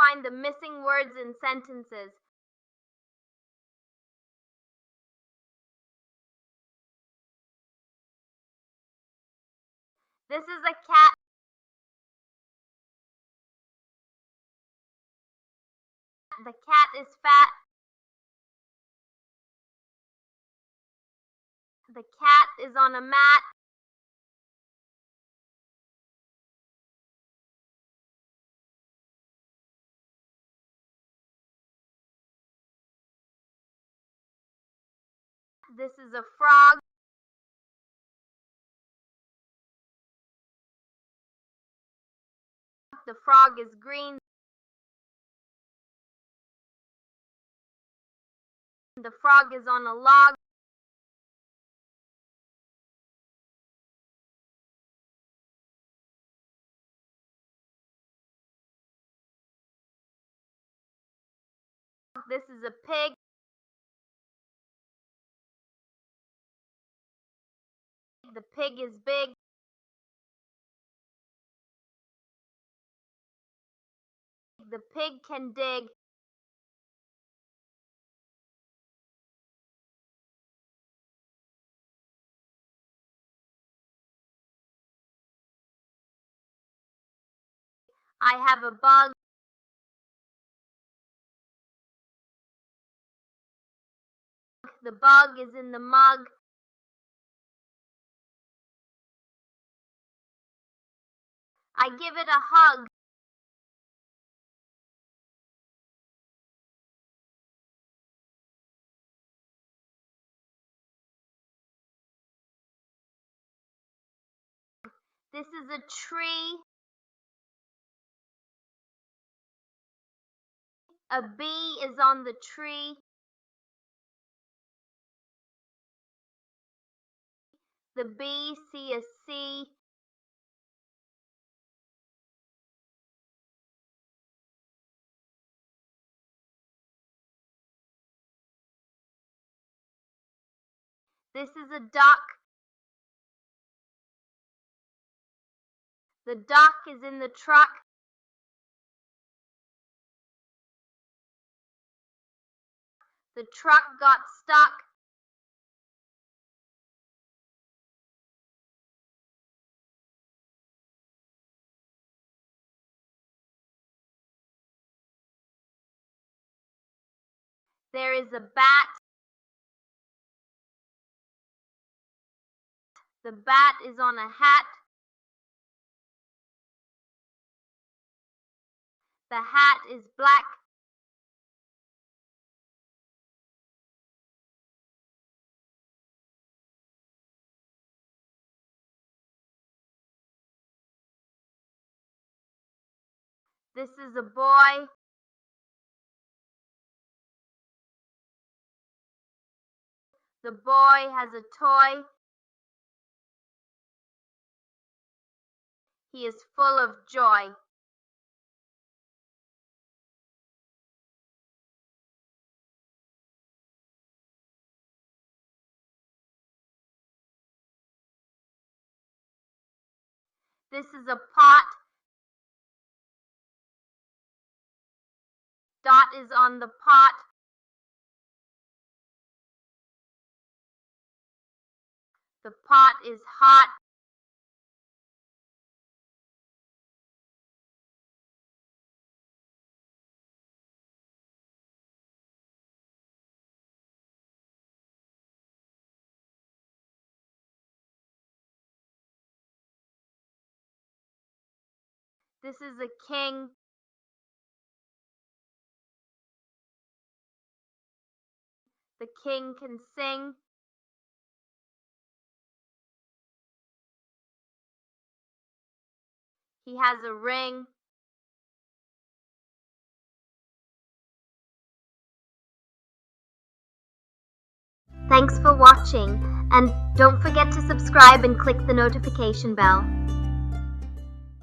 find the missing words in sentences. This is a cat. The cat is fat. The cat is on a mat. This is a frog. The frog is green. The frog is on a log. This is a pig. The pig is big. The pig can dig. I have a bug. The bug is in the mug. I give it a hug. This is a tree. A bee is on the tree. The bee see a C. This is a duck. The duck is in the truck. The truck got stuck. There is a bat. The bat is on a hat. The hat is black. This is a boy. The boy has a toy. He is full of joy. This is a pot. Dot is on the pot. The pot is hot. This is a king. The king can sing. He has a ring. Thanks for watching, and don't forget to subscribe and click the notification bell.